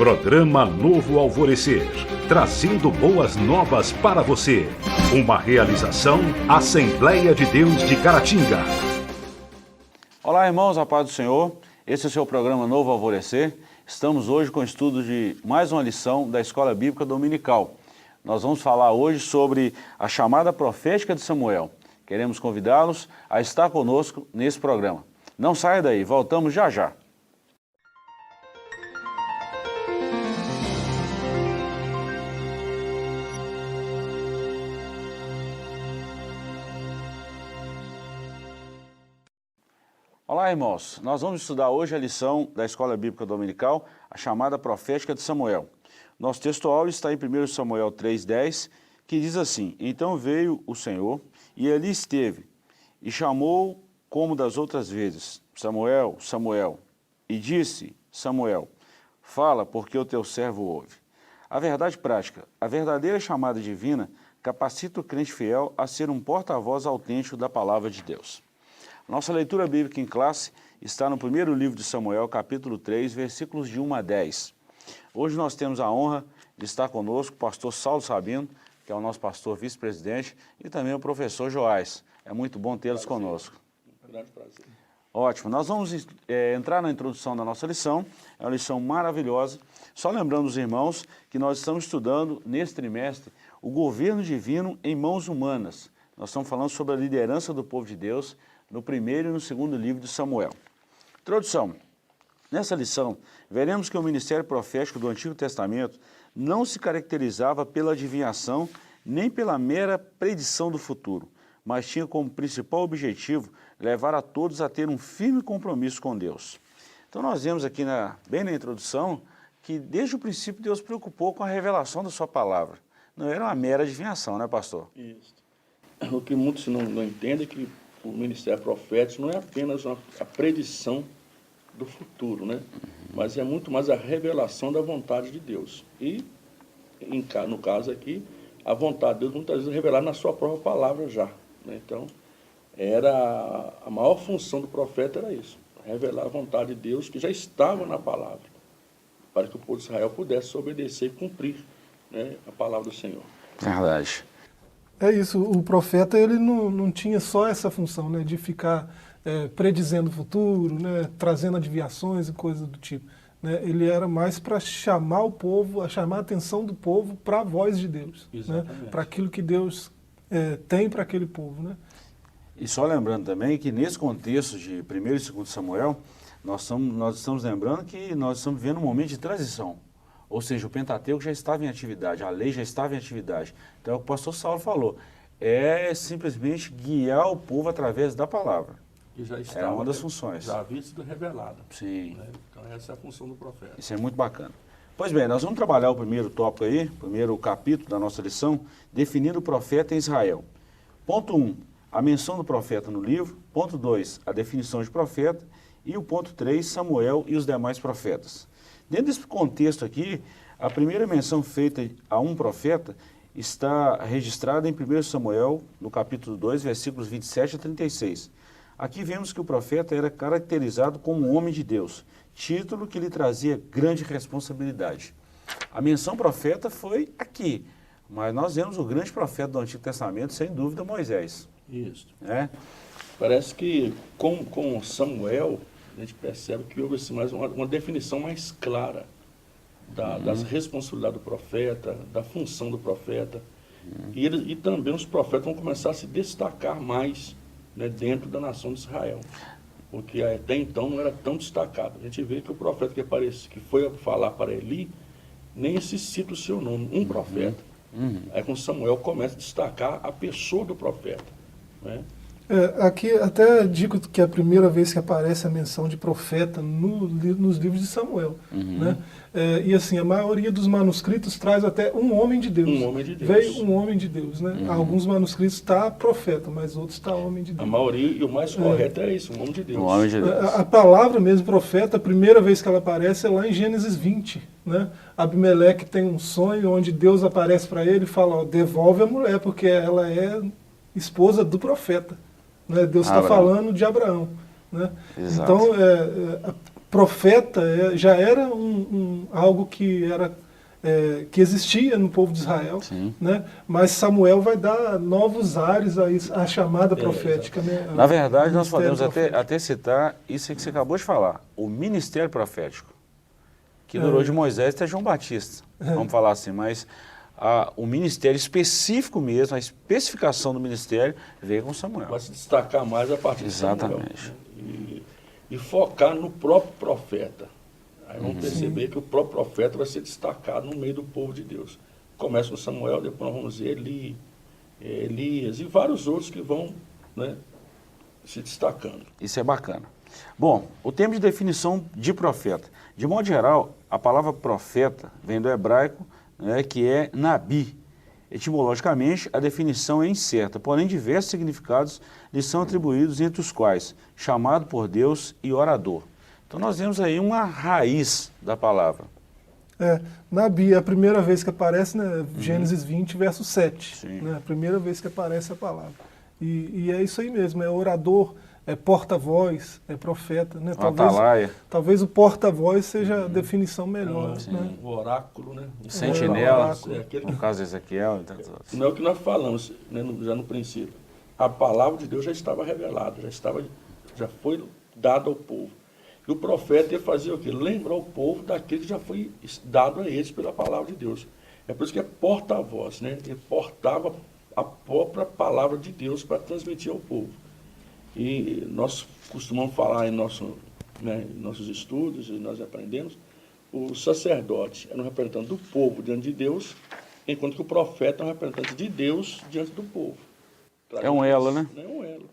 Programa Novo Alvorecer, trazendo boas novas para você. Uma realização Assembleia de Deus de Caratinga. Olá, irmãos, a paz do Senhor. Esse é o seu programa Novo Alvorecer. Estamos hoje com o estudo de mais uma lição da Escola Bíblica Dominical. Nós vamos falar hoje sobre a chamada profética de Samuel. Queremos convidá-los a estar conosco nesse programa. Não saia daí, voltamos já já. Olá, irmãos. Nós vamos estudar hoje a lição da Escola Bíblica Dominical, a chamada profética de Samuel. Nosso texto-aula está em 1 Samuel 3,10, que diz assim: Então veio o Senhor, e ali esteve, e chamou como das outras vezes, Samuel, Samuel. E disse, Samuel, fala, porque o teu servo ouve. A verdade prática, a verdadeira chamada divina, capacita o crente fiel a ser um porta-voz autêntico da palavra de Deus. Nossa leitura bíblica em classe está no primeiro livro de Samuel, capítulo 3, versículos de 1 a 10. Hoje nós temos a honra de estar conosco o pastor Saulo Sabino, que é o nosso pastor vice-presidente, e também o professor Joás. É muito bom tê-los conosco. Um grande prazer. Ótimo. Nós vamos entrar na introdução da nossa lição. É uma lição maravilhosa. Só lembrando os irmãos que nós estamos estudando, nesse trimestre, o governo divino em mãos humanas. Nós estamos falando sobre a liderança do povo de Deus no primeiro e no segundo livro de Samuel. Introdução. Nessa lição, veremos que o ministério profético do Antigo Testamento não se caracterizava pela adivinhação nem pela mera predição do futuro, mas tinha como principal objetivo levar a todos a ter um firme compromisso com Deus. Então nós vemos aqui, bem na introdução, que desde o princípio Deus se preocupou com a revelação da sua palavra. Não era uma mera adivinhação, né, pastor? Isso. O que muitos não entendem é que o ministério profético não é apenas a predição do futuro, né? Mas é muito mais a revelação da vontade de Deus. E, no caso aqui, a vontade de Deus muitas vezes é revelada na sua própria palavra já, né? Então, a maior função do profeta era isso, revelar a vontade de Deus que já estava na palavra, para que o povo de Israel pudesse obedecer e cumprir, né, a palavra do Senhor. Verdade. É isso, o profeta ele não tinha só essa função, né, de ficar predizendo o futuro, né, trazendo adivinhações e coisas do tipo. Né, ele era mais para chamar o povo, chamar a atenção do povo para a voz de Deus, né, para aquilo que Deus tem para aquele povo. Né. E só lembrando também que nesse contexto de 1 e 2 Samuel, nós estamos lembrando que nós estamos vivendo um momento de transição. Ou seja, o Pentateuco já estava em atividade, a lei já estava em atividade. Então, é o que o pastor Saulo falou, é simplesmente guiar o povo através da palavra. E já estava, é uma das funções. Já havia sido revelada. Sim. Né? Então, essa é a função do profeta. Isso é muito bacana. Pois bem, nós vamos trabalhar o primeiro tópico aí, o primeiro capítulo da nossa lição, definindo o profeta em Israel. Ponto 1, a menção do profeta no livro. Ponto 2, a definição de profeta. E o ponto 3, Samuel e os demais profetas. Dentro desse contexto aqui, a primeira menção feita a um profeta está registrada em 1 Samuel, no capítulo 2, versículos 27 a 36. Aqui vemos que o profeta era caracterizado como um homem de Deus, título que lhe trazia grande responsabilidade. A menção profeta foi aqui, mas nós vemos o grande profeta do Antigo Testamento, sem dúvida, Moisés. Isso. É? Parece que com Samuel, a gente percebe que houve assim, mais uma definição mais clara das responsabilidades do profeta, da função do profeta. E também os profetas vão começar a se destacar mais, né, dentro da nação de Israel. Porque até então não era tão destacado. A gente vê que o profeta que foi falar para Eli, nem se cita o seu nome, um profeta. Aí com Samuel começa a destacar a pessoa do profeta, né? Aqui até digo que é a primeira vez que aparece a menção de profeta nos livros de Samuel. Né? E assim, a maioria dos manuscritos traz até um homem de Deus. Um homem de Deus. Veio um homem de Deus. Né? Alguns manuscritos está profeta, mas outros está homem de Deus. A maioria, e o mais correto é isso, um homem de Deus. Um homem de Deus. A palavra mesmo, profeta, a primeira vez que ela aparece é lá em Gênesis 20. Né? Abimeleque tem um sonho onde Deus aparece para ele e fala, ó, devolve a mulher, porque ela é esposa do profeta. Né? Deus está falando de Abraão. Né? Exato. Então, profeta já era algo que que existia no povo de Israel, Sim. né? Mas Samuel vai dar novos ares à chamada profética. Né? Na verdade, Ao nós ministério podemos profético. até citar isso que você acabou de falar, o ministério profético, que durou de Moisés até João Batista, vamos falar assim, mas o ministério específico mesmo, a especificação do ministério veio com Samuel. Vai se destacar mais a partir de Samuel. Exatamente. E focar no próprio profeta. Aí vamos perceber que o próprio profeta vai ser destacado no meio do povo de Deus. Começa com Samuel, depois nós vamos ver Elias e vários outros que vão, né, se destacando. Isso é bacana. Bom, o termo de definição de profeta. De modo geral, a palavra profeta vem do hebraico, né, que é nabi. Etimologicamente, a definição é incerta, porém diversos significados lhe são atribuídos, entre os quais chamado por Deus e orador. Então nós vemos aí uma raiz da palavra. Nabi é a primeira vez que aparece, né, Gênesis 20, verso 7. Sim. Né, a primeira vez que aparece a palavra. E é isso aí mesmo, é orador, é porta-voz, é profeta. Né? Atalaia. Talvez o porta-voz seja a definição melhor. Né? O oráculo, né? Sentinela, aquele no caso de Ezequiel e tantos outros. Não é o que nós falamos, né, já no princípio. A palavra de Deus já estava revelada, já foi dada ao povo. E o profeta ia fazer o quê? Lembrar o povo daquilo que já foi dado a eles pela palavra de Deus. É por isso que é porta-voz, né? Ele portava a própria palavra de Deus para transmitir ao povo. E nós costumamos falar em nossos estudos, e nós aprendemos, o sacerdote é um representante do povo diante de Deus, enquanto que o profeta é um representante de Deus diante do povo. É um elo, né? É um elo.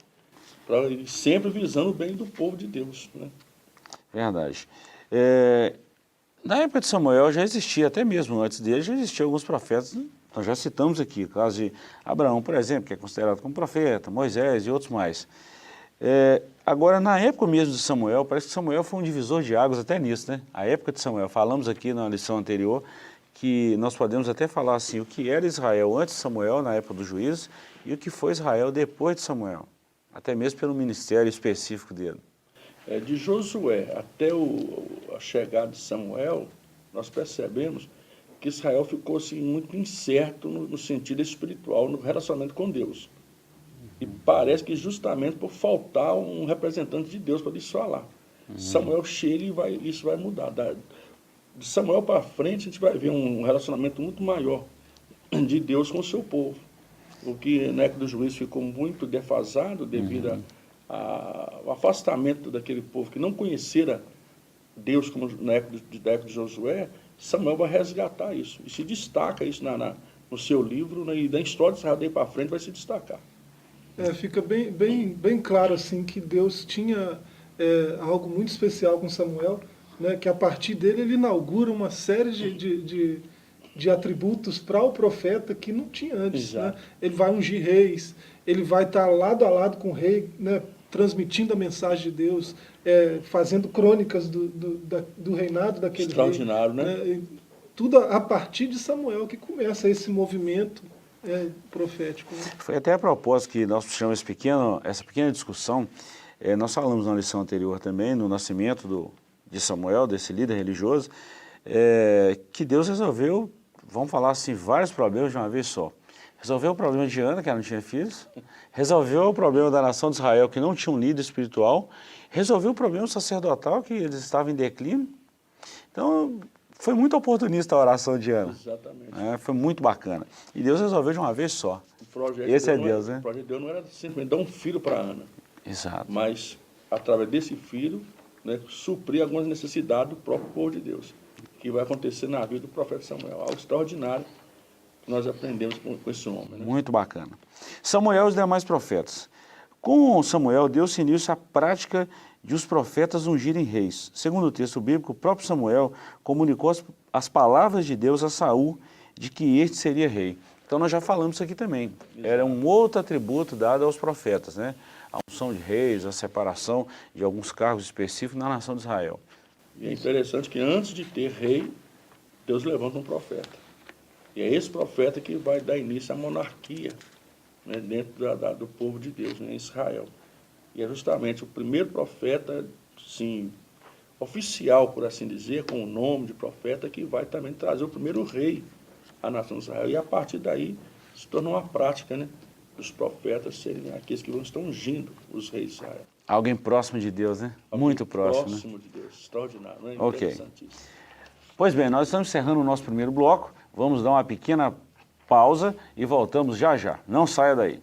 Sempre visando o bem do povo de Deus, né? Verdade. Na época de Samuel já existia, até mesmo antes dele, já existiam alguns profetas. Nós já citamos aqui o caso de Abraão, por exemplo, que é considerado como profeta, Moisés e outros mais. Agora, na época mesmo de Samuel, parece que Samuel foi um divisor de águas até nisso, né? A época de Samuel, falamos aqui na lição anterior, que nós podemos até falar assim, o que era Israel antes de Samuel, na época dos juízes, e o que foi Israel depois de Samuel, até mesmo pelo ministério específico dele. De Josué até a chegada de Samuel, nós percebemos que Israel ficou assim, muito incerto no sentido espiritual, no relacionamento com Deus. E parece que justamente por faltar um representante de Deus para lhes falar. Samuel chega e isso vai mudar. De Samuel para frente, a gente vai ver um relacionamento muito maior de Deus com o seu povo. O que na época do juízo ficou muito defasado devido ao afastamento daquele povo que não conhecera Deus como na época de Josué. Samuel vai resgatar isso. E se destaca isso no seu livro, né, e da história de Israel daí para frente vai se destacar. Fica bem claro assim que Deus tinha algo muito especial com Samuel, né, que a partir dele ele inaugura uma série de atributos para o profeta que não tinha antes. Né? Ele vai ungir reis, ele vai estar lado a lado com o rei, né, transmitindo a mensagem de Deus, fazendo crônicas do reinado daquele extraordinário, rei. Né? Tudo a partir de Samuel que começa esse movimento profético. Né? Foi até a propósito que nós puxamos essa pequena discussão. Nós falamos na lição anterior também, no nascimento de Samuel, desse líder religioso, que Deus resolveu, vamos falar assim, vários problemas de uma vez só. Resolveu o problema de Ana, que ela não tinha filhos, resolveu o problema da nação de Israel, que não tinha um líder espiritual, resolveu o problema sacerdotal, que eles estavam em declínio. Então, foi muito oportunista a oração de Ana. Exatamente. Foi muito bacana. E Deus resolveu de uma vez só. Esse é Deus, né? O projeto de Deus não era simplesmente dar um filho para Ana. Exato. Mas, através desse filho, né, suprir algumas necessidades do próprio povo de Deus, que vai acontecer na vida do profeta Samuel. Algo extraordinário que nós aprendemos com esse homem. Né? Muito bacana. Samuel e os demais profetas. Com Samuel, Deus se inicia a prática de os profetas ungirem reis. Segundo o texto bíblico, o próprio Samuel comunicou as palavras de Deus a Saul de que este seria rei. Então nós já falamos isso aqui também. Era um outro atributo dado aos profetas, né? A unção de reis, a separação de alguns cargos específicos na nação de Israel. E é interessante que antes de ter rei, Deus levanta um profeta. E é esse profeta que vai dar início à monarquia, né, dentro do povo de Deus, né, em Israel. E é justamente o primeiro profeta, sim, oficial, por assim dizer, com o nome de profeta, que vai também trazer o primeiro rei à nação de Israel. E a partir daí se tornou uma prática, né? Os profetas serem aqueles que estão ungindo os reis de Israel. Alguém próximo de Deus, né? Alguém Muito próximo, né? próximo de Deus, extraordinário, né? Ok. Interessantíssimo. Pois bem, nós estamos encerrando o nosso primeiro bloco. Vamos dar uma pequena pausa e voltamos já já. Não saia daí.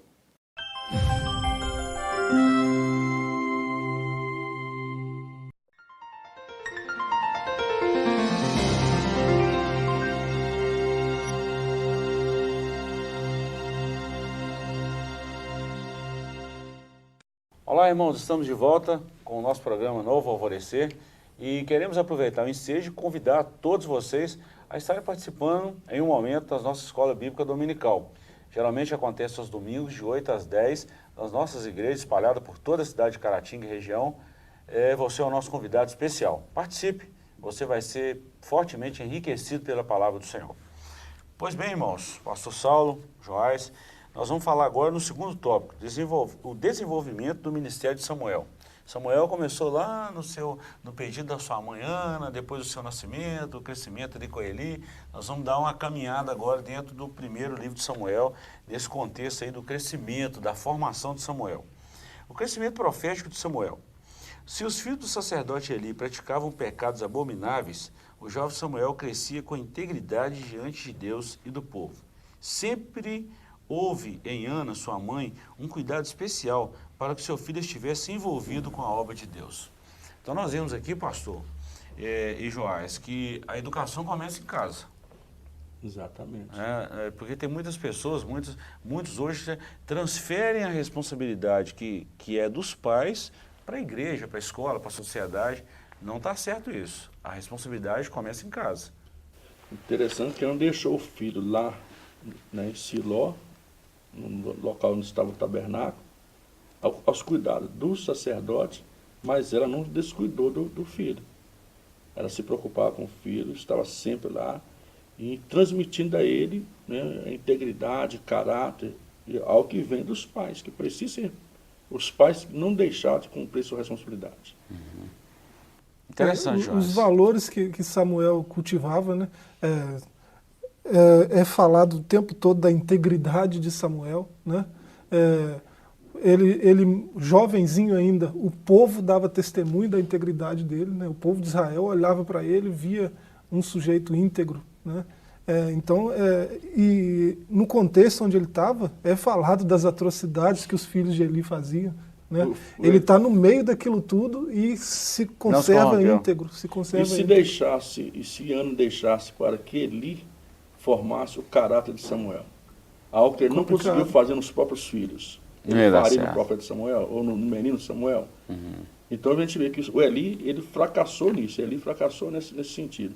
Olá, irmãos, estamos de volta com o nosso programa Novo Alvorecer e queremos aproveitar o ensejo e convidar todos vocês a estarem participando em um momento das nossas escolas bíblicas dominical. Geralmente acontece aos domingos de 8 às 10 nas nossas igrejas espalhadas por toda a cidade de Caratinga e região. Você é o nosso convidado especial. Participe, você vai ser fortemente enriquecido pela palavra do Senhor. Pois bem, irmãos, pastor Saulo, Joás, nós vamos falar agora no segundo tópico, o desenvolvimento do ministério de Samuel. Samuel começou lá no pedido da sua mãe Ana, depois do seu nascimento, o crescimento de Eli. Nós vamos dar uma caminhada agora dentro do primeiro livro de Samuel, nesse contexto aí do crescimento, da formação de Samuel. O crescimento profético de Samuel. Se os filhos do sacerdote Eli praticavam pecados abomináveis, o jovem Samuel crescia com integridade diante de Deus e do povo. Sempre houve em Ana, sua mãe, um cuidado especial para que seu filho estivesse envolvido com a obra de Deus. Então nós vemos aqui, pastor e Joás, que a educação começa em casa. Exatamente. Porque tem muitas pessoas, muitos hoje transferem a responsabilidade que é dos pais para a igreja, para a escola, para a sociedade. Não está certo isso. A responsabilidade começa em casa. Interessante que ela não deixou o filho lá, né, em Siló, no local onde estava o tabernáculo, aos cuidados do sacerdote, mas ela não descuidou do filho. Ela se preocupava com o filho, estava sempre lá, e transmitindo a ele, né, a integridade, caráter, algo que vem dos pais, que precisam os pais não deixar de cumprir sua responsabilidade. Interessante, Joás. Os valores que Samuel cultivava, né? É falado o tempo todo da integridade de Samuel, né? Ele jovenzinho ainda, o povo dava testemunho da integridade dele, né? O povo de Israel olhava para ele, via um sujeito íntegro, né? E no contexto onde ele estava, é falado das atrocidades que os filhos de Eli faziam, né? Ele está no meio daquilo tudo e se conserva íntegro, se conserva íntegro. Se Ana deixasse para que Eli formasse o caráter de Samuel, algo que ele não conseguiu fazer nos próprios filhos, ele faria no profeta Samuel ou no menino Samuel. Então a gente vê que o Eli, ele fracassou nisso, Eli fracassou nesse sentido.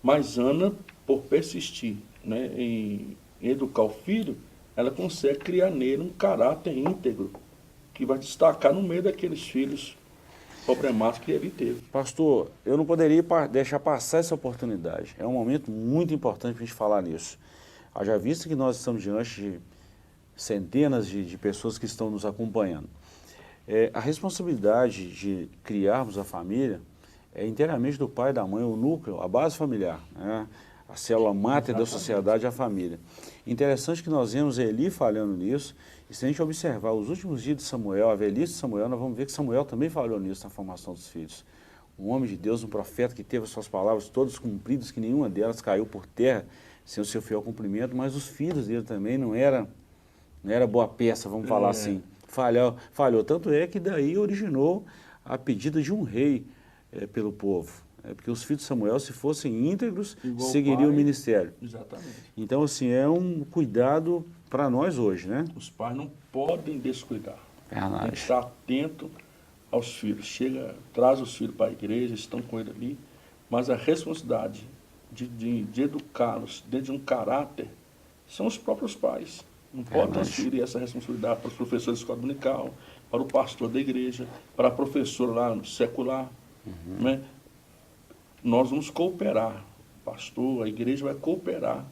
Mas Ana, por persistir, né, em educar o filho, ela consegue criar nele um caráter íntegro que vai destacar no meio daqueles filhos problemáticos que ele teve. Pastor, eu não poderia deixar passar essa oportunidade. É um momento muito importante para a gente falar nisso. Haja vista que nós estamos diante de centenas de pessoas que estão nos acompanhando. A responsabilidade de criarmos a família é inteiramente do pai e da mãe, o núcleo, a base familiar, né? A célula máter da sociedade é a família. Interessante que nós vemos Eli falhando nisso, e se a gente observar os últimos dias de Samuel, a velhice de Samuel, nós vamos ver que Samuel também falhou nisso na formação dos filhos. Um homem de Deus, um profeta que teve as suas palavras todas cumpridas, que nenhuma delas caiu por terra sem o seu fiel cumprimento, mas os filhos dele também não era boa peça, vamos falar assim. Falhou. Tanto é que daí originou a pedida de um rei pelo povo. Porque os filhos de Samuel, se fossem íntegros, igual seguiriam o ministério. Exatamente. Então, assim, é um cuidado para nós hoje, né? Os pais não podem descuidar. Verdade. Tem que estar atento aos filhos. Traz os filhos para a igreja, estão com ele ali, mas a responsabilidade de educá-los dentro de um caráter são os próprios pais. Não pode transferir essa responsabilidade para os professores de escola dominical, para o pastor da igreja, para a professora lá no secular, né? Nós vamos cooperar, o pastor, a igreja vai cooperar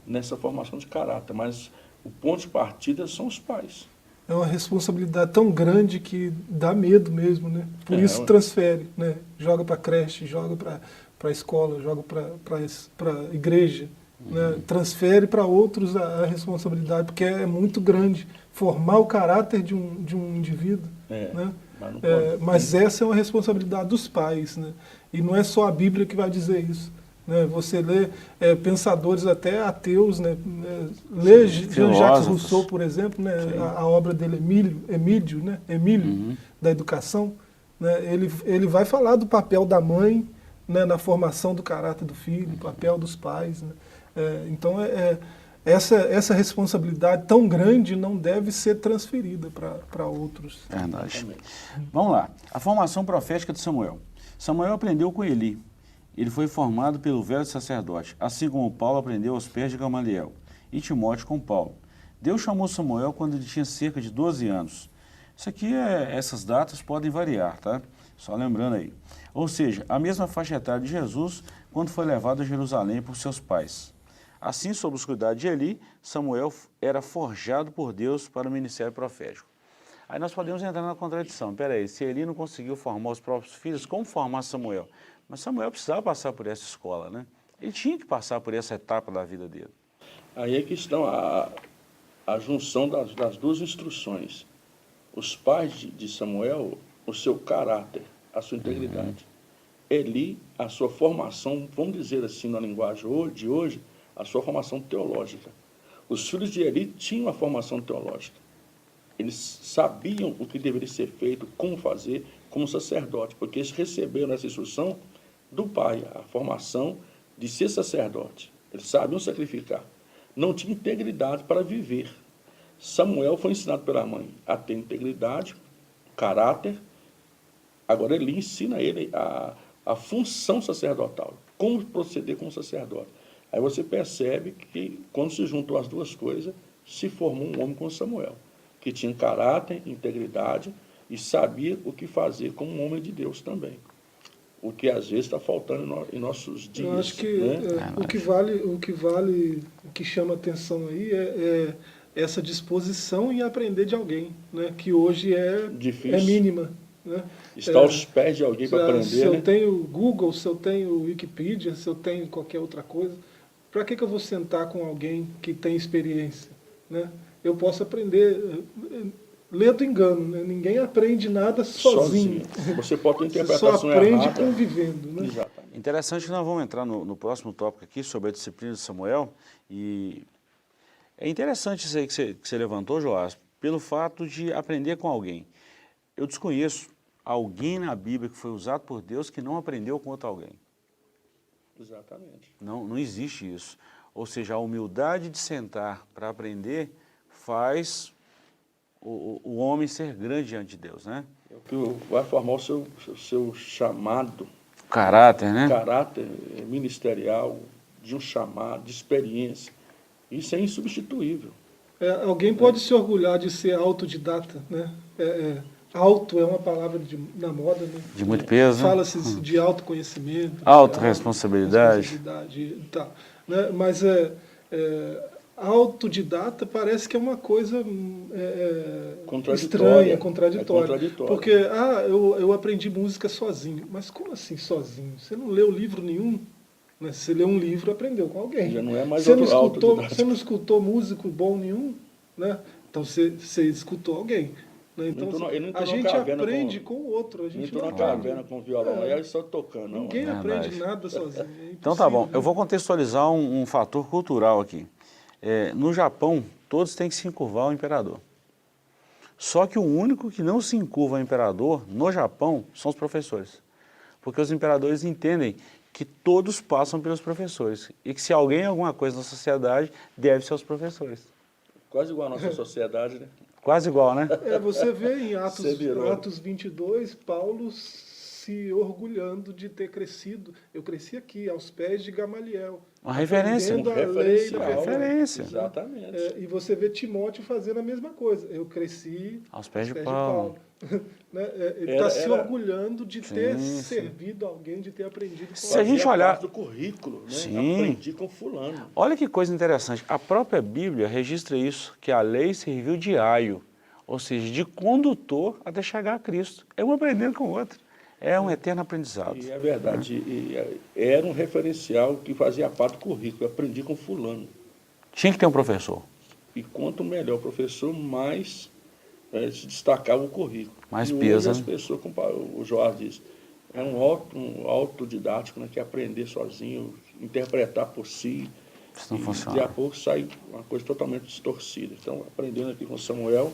nessa formação de caráter, mas o ponto de partida são os pais. é uma responsabilidade tão grande que dá medo mesmo, né? Por isso ué. transfere, né? Joga para creche, joga para a escola, joga para a igreja, né? Transfere para outros a responsabilidade, porque é muito grande formar o caráter de um indivíduo, né? Mas não pode. Mas essa é uma responsabilidade dos pais, né? E não é só a Bíblia que vai dizer isso. Né? Você lê pensadores até ateus, né? Lê Jean-Jacques Rousseau, por exemplo, né? A obra dele, Emílio, né? Emílio, da educação, né? Ele vai falar do papel da mãe, né? Na formação do caráter do filho, o papel dos pais. Né? Então, essa responsabilidade tão grande não deve ser transferida para outros. Verdade. Vamos lá. A formação profética de Samuel. Samuel aprendeu com Eli. Ele foi formado pelo velho sacerdote, assim como Paulo aprendeu aos pés de Gamaliel, e Timóteo com Paulo. Deus chamou Samuel quando ele tinha cerca de 12 anos. Isso aqui, essas datas podem variar, tá? Só lembrando aí. Ou seja, a mesma faixa etária de Jesus quando foi levado a Jerusalém por seus pais. Assim, sob os cuidados de Eli, Samuel era forjado por Deus para o ministério profético. Aí nós podemos entrar na contradição. Peraí, se Eli não conseguiu formar os próprios filhos, como formar Samuel? Mas Samuel precisava passar por essa escola, né? Ele tinha que passar por essa etapa da vida dele. Aí é que estão a junção das duas instruções. Os pais de Samuel, o seu caráter, a sua integridade. Eli, a sua formação, vamos dizer assim na linguagem de hoje, a sua formação teológica. Os filhos de Eli tinham a formação teológica. Eles sabiam o que deveria ser feito, como fazer, como sacerdote, porque eles receberam essa instrução do pai, a formação de ser sacerdote. Eles sabiam sacrificar. Não tinha integridade para viver. Samuel foi ensinado pela mãe a ter integridade, caráter. Agora ele ensina ele a função sacerdotal, como proceder como sacerdote. Aí você percebe que, quando se juntou as duas coisas, se formou um homem como Samuel, que tinha caráter, integridade e sabia o que fazer como um homem de Deus também. O que às vezes está faltando em nossos dias. Eu acho que né? o que chama atenção aí é essa disposição em aprender de alguém, né? Que hoje é mínima. Né? Está aos pés de alguém para aprender. Se eu tenho Google, se eu tenho Wikipedia, se eu tenho qualquer outra coisa, para que eu vou sentar com alguém que tem experiência? Né? Eu posso aprender... Lê do engano, né? Ninguém aprende nada sozinho. Você pode ter interpretação errada. Só aprende convivendo. Né? Exatamente. Interessante que nós vamos entrar no próximo tópico aqui, sobre a disciplina de Samuel. E é interessante isso aí que você levantou, Joás, pelo fato de aprender com alguém. Eu desconheço alguém na Bíblia que foi usado por Deus que não aprendeu com outro alguém. Exatamente. Não existe isso. Ou seja, a humildade de sentar para aprender faz o homem ser grande diante de Deus, né? É o que vai formar o seu chamado. Caráter, né? Caráter ministerial, de um chamado, de experiência. Isso é insubstituível. Alguém pode se orgulhar de ser autodidata, né? Auto é uma palavra na moda, né? De muito peso. Fala-se de autoconhecimento. Autorresponsabilidade. E tal, né? Mas autodidata parece que é uma coisa estranha, contraditória. Porque eu aprendi música sozinho. Mas como assim sozinho? Você não leu livro nenhum? Né? Se você leu um livro, aprendeu com alguém. Já não é mais você não escutou músico bom nenhum? Né? Então você escutou alguém. Né? Então a gente aprende com o outro. A gente não entrou na caverna com o violão, aí só tocando. Ninguém aprende nada sozinho. Então tá bom, eu vou contextualizar um fator cultural aqui. No Japão, todos têm que se encurvar ao imperador. Só que o único que não se encurva ao imperador, no Japão, são os professores. Porque os imperadores entendem que todos passam pelos professores. E que se alguém é alguma coisa na sociedade, deve ser os professores. Quase igual a nossa sociedade, né? Quase igual, né? Você vê em Atos 22, Paulo se orgulhando de ter crescido. Eu cresci aqui, aos pés de Gamaliel. Uma referência. Referência. Exatamente. E você vê Timóteo fazendo a mesma coisa. Eu cresci aos pés de Paulo. Né? Ele está se orgulhando de ter servido alguém, de ter aprendido com Se a gente olhar do currículo, né? Sim. Aprendi com fulano. Olha que coisa interessante. A própria Bíblia registra isso, que a lei serviu de aio. ou seja, de condutor até chegar a Cristo. É um aprendendo com o outro. É um eterno aprendizado. E é verdade, era um referencial que fazia parte do currículo. Eu aprendi com fulano. Tinha que ter um professor. E quanto melhor o professor, mais se destacava o currículo. Mais e peso, hoje as né? pessoas, como o Jorge diz, é um autodidático, né, que é aprender sozinho, interpretar por si. Isso não e funciona. de a pouco sai uma coisa totalmente distorcida. Então, aprendendo aqui com Samuel,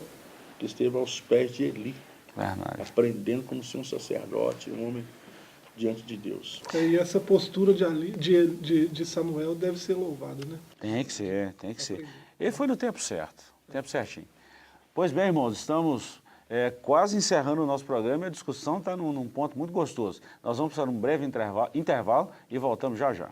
que esteve aos pés de Eli, Verdade. aprendendo como ser um sacerdote, um homem diante de Deus. E essa postura de Samuel deve ser louvada, né? Tem que ser, tem que ser. Ele foi no tempo certo, tempo certinho. Pois bem, irmãos, estamos quase encerrando o nosso programa e a discussão está num ponto muito gostoso. Nós vamos para um breve intervalo e voltamos já já.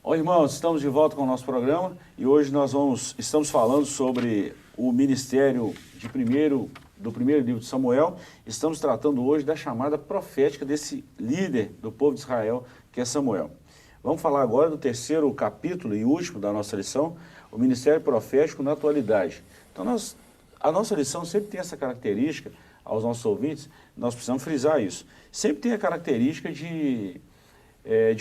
Oi, irmãos, estamos de volta com o nosso programa e hoje estamos falando sobre o ministério do primeiro livro de Samuel. Estamos tratando hoje da chamada profética desse líder do povo de Israel, que é Samuel. Vamos falar agora do terceiro capítulo e último da nossa lição, o ministério profético na atualidade. Então, a nossa lição sempre tem essa característica, aos nossos ouvintes, nós precisamos frisar isso, sempre tem a característica de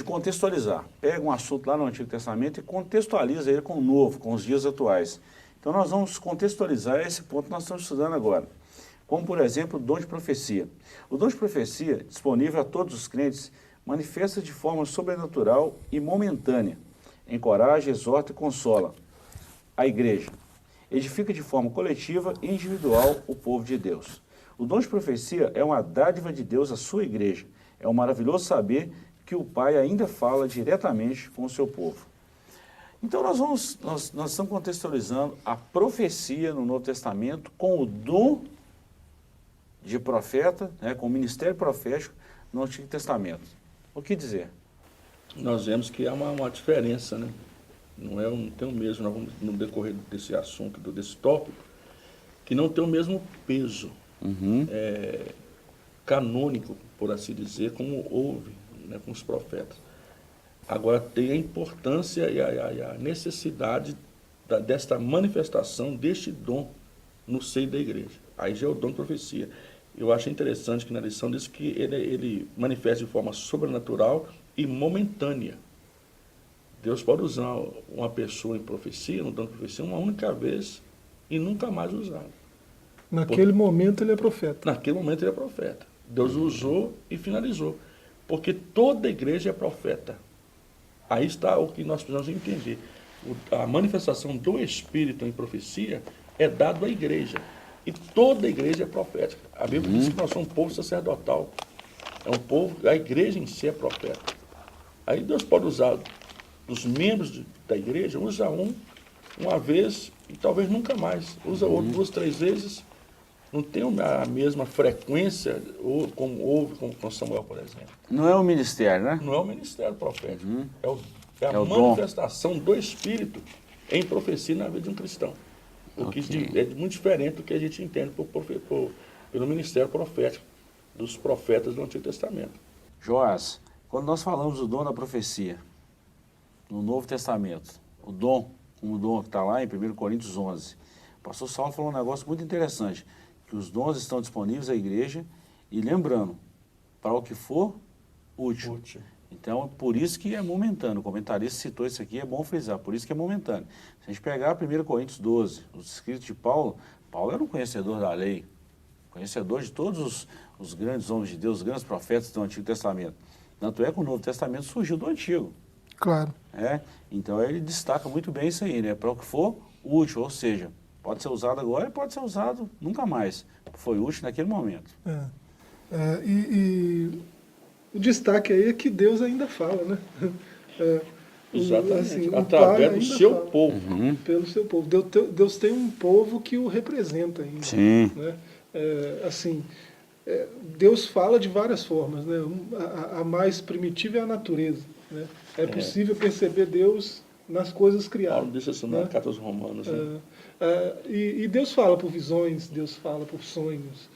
contextualizar. Pega um assunto lá no Antigo Testamento e contextualiza ele com o novo, com os dias atuais. Então nós vamos contextualizar esse ponto que nós estamos estudando agora. Como, por exemplo, o dom de profecia. O dom de profecia, disponível a todos os crentes, manifesta de forma sobrenatural e momentânea. Encoraja, exorta e consola a igreja. Edifica de forma coletiva e individual o povo de Deus. O dom de profecia é uma dádiva de Deus à sua igreja. É um maravilhoso saber que o Pai ainda fala diretamente com o seu povo. Então nós estamos contextualizando a profecia no Novo Testamento com o dom de profeta, né, com o ministério profético no Antigo Testamento. O que dizer? Nós vemos que há uma diferença, né? Não tem o mesmo, nós vamos, no decorrer desse assunto, desse tópico, que não tem o mesmo peso canônico, por assim dizer, como houve, né, com os profetas. Agora tem a importância e a necessidade desta manifestação deste dom no seio da igreja. Aí já é o dom de profecia. Eu acho interessante que na lição diz que ele manifesta de forma sobrenatural e momentânea. Deus pode usar uma pessoa em profecia, no dom de profecia, uma única vez e nunca mais usá-lo. Naquele momento ele é profeta. Naquele momento ele é profeta. Deus usou e finalizou. Porque toda igreja é profeta. Aí está o que nós precisamos entender. A manifestação do Espírito em profecia é dado à igreja. E toda igreja é profética. A Bíblia diz que nós somos um povo sacerdotal. É um povo, a igreja em si é profeta. Aí Deus pode usar dos membros da igreja, usa uma vez e talvez nunca mais. Usa outro 2, 3 vezes. Não tem a mesma frequência como houve com Samuel, por exemplo. Não é um ministério, né? Não é o ministério profético. É a o manifestação do Espírito em profecia na vida de um cristão. O que é muito diferente do que a gente entende pelo ministério profético dos profetas do Antigo Testamento. Joás, quando nós falamos do dom da profecia no Novo Testamento, o dom que está lá em 1 Coríntios 11, o pastor Saulo falou um negócio muito interessante, que os dons estão disponíveis à igreja e lembrando, para o que for útil. Então, por isso que é momentâneo. O comentarista citou isso aqui, é bom frisar, por isso que é momentâneo. Se a gente pegar 1 Coríntios 12, os escritos de Paulo, Paulo era um conhecedor da lei, conhecedor de todos os grandes homens de Deus, os grandes profetas do Antigo Testamento. Tanto é que o Novo Testamento surgiu do Antigo. Claro. Então ele destaca muito bem isso aí, né? Para o que for útil, ou seja, pode ser usado agora e pode ser usado nunca mais. Foi útil naquele momento. E o destaque aí é que Deus ainda fala, né? Exatamente. Assim, através do seu povo. Pelo seu povo. Deus tem um povo que o representa ainda. Sim. Né? Deus fala de várias formas, né? A mais primitiva é a natureza. Né? É possível perceber Deus nas coisas criadas. Paulo disse assim na carta aos Romanos. Né? E Deus fala por visões, Deus fala por sonhos,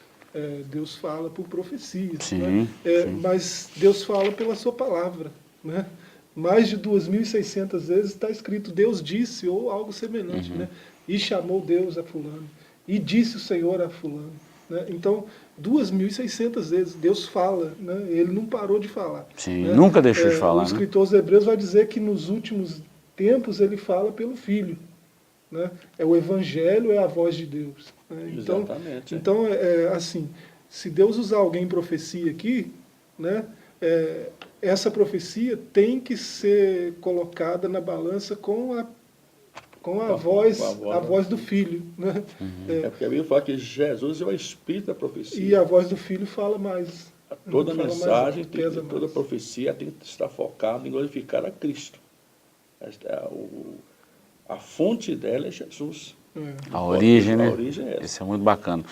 Deus fala por profecias. Sim, né? sim. Mas Deus fala pela sua palavra. Né? Mais de 2.600 vezes está escrito Deus disse ou algo semelhante. Né? E chamou Deus a fulano. E disse o Senhor a fulano. Né? Então, 2.600 vezes Deus fala. Né? Ele não parou de falar. Sim, né? nunca deixou de falar. O escritor aos Hebreus vai dizer que nos últimos tempos ele fala pelo Filho. Né? É o Evangelho, é a voz de Deus. Né? Então, Exatamente. Então assim, se Deus usar alguém em profecia aqui, né, essa profecia tem que ser colocada na balança com a voz do Filho. Né? Porque a Bíblia fala que Jesus é o Espírito da profecia. E a voz do Filho fala mais. Toda fala mensagem, mais, toda profecia tem que estar focada em glorificar a Cristo. A fonte dela é Jesus. A origem, né? A origem é essa. Isso é muito bacana.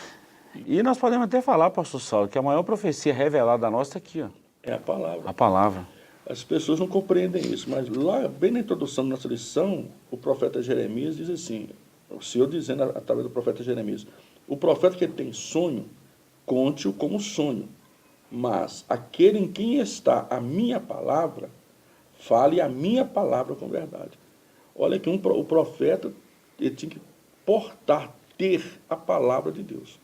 E nós podemos até falar, pastor Saulo, que a maior profecia revelada da nossa está aqui, ó. É a palavra. A palavra. As pessoas não compreendem isso, mas lá, bem na introdução da nossa lição, o profeta Jeremias diz assim, o Senhor dizendo através do profeta Jeremias, o profeta que tem sonho, conte-o como sonho, mas aquele em quem está a minha palavra, fale a minha palavra com verdade. Olha que o profeta ele tinha que portar, ter a palavra de Deus.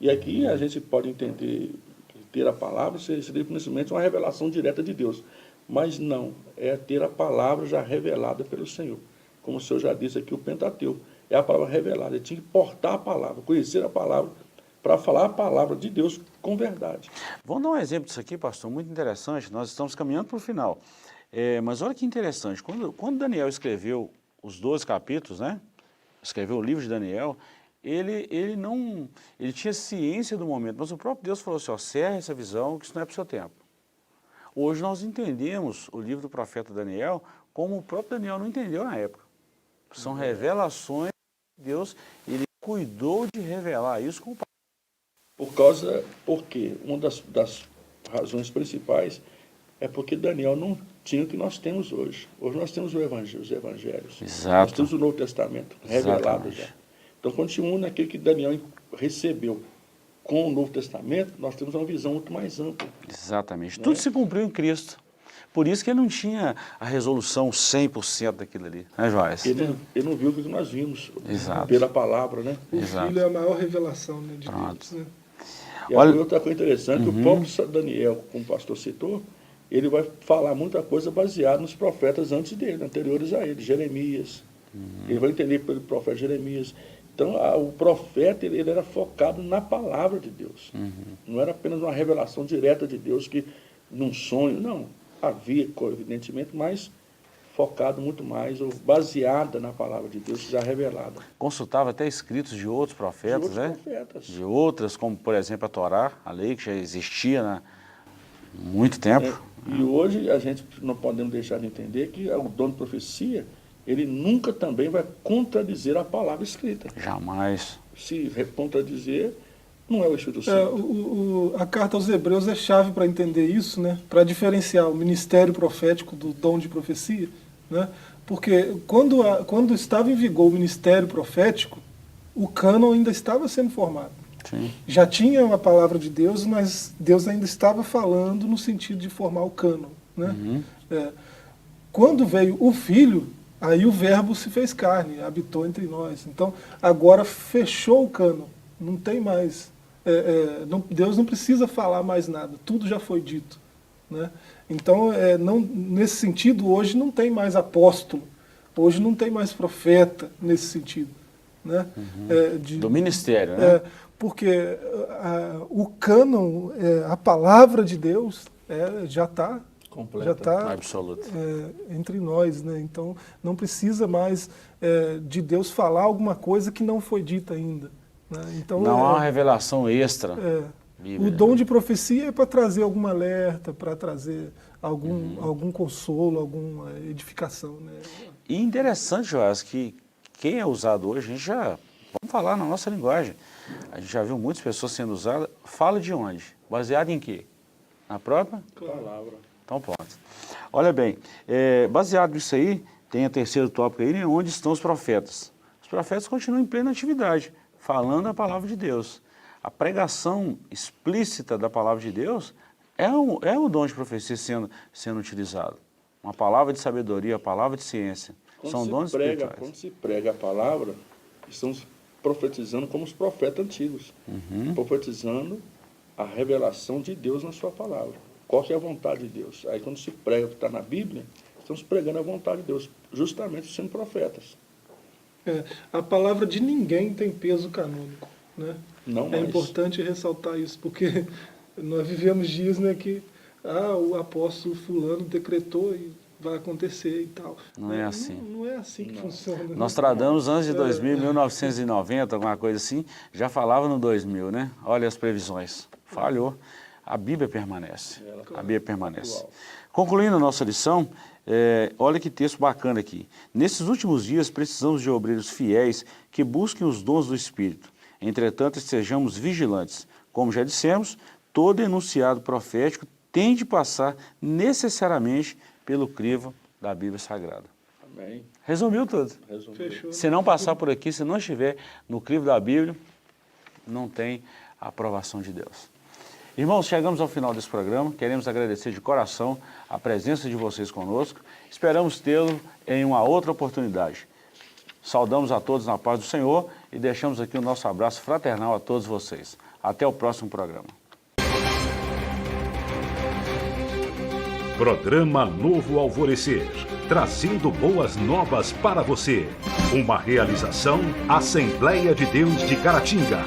E aqui a gente pode entender que ter a palavra seria simplesmente uma revelação direta de Deus. Mas não, é ter a palavra já revelada pelo Senhor. Como o Senhor já disse aqui, o Pentateuco é a palavra revelada. Ele tinha que portar a palavra, conhecer a palavra, para falar a palavra de Deus com verdade. Vamos dar um exemplo disso aqui, pastor, muito interessante. Nós estamos caminhando para o final. Mas olha que interessante, quando Daniel escreveu os 12 capítulos, né? Escreveu o livro de Daniel, ele tinha ciência do momento, mas o próprio Deus falou assim, ó, cerra essa visão, que isso não é para o seu tempo. Hoje nós entendemos o livro do profeta Daniel como o próprio Daniel não entendeu na época. São revelações de Deus, ele cuidou de revelar isso com o Pai. Porque uma das razões principais é porque Daniel não tinha o que nós temos hoje. Hoje nós temos os evangelhos. Exato. Nós temos o Novo Testamento revelado já. Então, quando se une aquilo que Daniel recebeu com o Novo Testamento, nós temos uma visão muito mais ampla. Exatamente. Né? Tudo se cumpriu em Cristo. Por isso que ele não tinha a resolução 100% daquilo ali, né, Joás? Ele não viu o que nós vimos. Exato. Pela palavra, né? O Filho é a maior revelação, né, de Deus. Né? E outra coisa interessante, o próprio Daniel, como o pastor citou, ele vai falar muita coisa baseada nos profetas antes dele, anteriores a ele, Jeremias. Ele vai entender pelo profeta Jeremias. Então, o profeta ele era focado na palavra de Deus. Não era apenas uma revelação direta de Deus, que num sonho, não. Havia, evidentemente, mas focado muito mais, ou baseada na palavra de Deus, já revelada. Consultava até escritos de outros profetas, de outros profetas. De outras, como, por exemplo, a Torá, a lei que já existia há muito tempo. E hoje a gente não podemos deixar de entender que o dom de profecia, ele nunca também vai contradizer a palavra escrita. Jamais. Se contradizer, não é o Espírito Santo. A carta aos Hebreus é chave para entender isso, né? Para diferenciar o ministério profético do dom de profecia. Né? Porque quando estava em vigor o ministério profético, o cânon ainda estava sendo formado. Sim. Já tinha a palavra de Deus, mas Deus ainda estava falando no sentido de formar o cânon. Né? Quando veio o Filho, aí o Verbo se fez carne, habitou entre nós. Então, agora fechou o cânon, não tem mais. Deus não precisa falar mais nada, tudo já foi dito. Né? Então, nesse sentido, hoje não tem mais apóstolo, hoje não tem mais profeta nesse sentido. Né? Do ministério, né? Porque o cânon, a palavra de Deus, já está entre nós. Né? Então, não precisa mais de Deus falar alguma coisa que não foi dita ainda. Né? Então, não há uma revelação extra. O dom de profecia é para trazer algum alerta, para trazer algum consolo, alguma edificação. Né? E interessante, Joás, que quem é usado hoje, a gente já, vamos falar na nossa linguagem, a gente já viu muitas pessoas sendo usadas, fala de onde? Baseado em quê? Na própria palavra. Então pronto. Olha bem, baseado nisso aí, tem o terceiro tópico aí, né? Onde estão os profetas? Os profetas continuam em plena atividade, falando a palavra de Deus. A pregação explícita da palavra de Deus é o dom de profecia sendo utilizado. Uma palavra de sabedoria, a palavra de ciência. São dons espirituais. Quando se prega a palavra, estamos profetizando como os profetas antigos. Profetizando a revelação de Deus na sua palavra. Qual que é a vontade de Deus? Aí quando se prega o que está na Bíblia, estamos pregando a vontade de Deus, justamente sendo profetas. A palavra de ninguém tem peso canônico, né? Não É mais. importante ressaltar isso, porque nós vivemos dias, né, que o apóstolo fulano decretou e vai acontecer e tal. Não é assim. Não é assim que funciona. Né? Nostradamus, antes de 2000, 1990, alguma coisa assim, já falava no 2000, né? Olha as previsões. Falhou. A Bíblia permanece. A Bíblia permanece. Concluindo a nossa lição, olha que texto bacana aqui. Nesses últimos dias, precisamos de obreiros fiéis que busquem os dons do Espírito. Entretanto, estejamos vigilantes. Como já dissemos, todo enunciado profético tem de passar necessariamente pelo crivo da Bíblia Sagrada. Amém. Resumiu tudo. Resumiu. Fechou. Se não passar por aqui, se não estiver no crivo da Bíblia, não tem a aprovação de Deus. Irmãos, chegamos ao final desse programa. Queremos agradecer de coração a presença de vocês conosco. Esperamos tê-lo em uma outra oportunidade. Saudamos a todos na paz do Senhor e deixamos aqui o nosso abraço fraternal a todos vocês. Até o próximo programa. Programa Novo Alvorecer, trazendo boas novas para você. Uma realização Assembleia de Deus de Caratinga.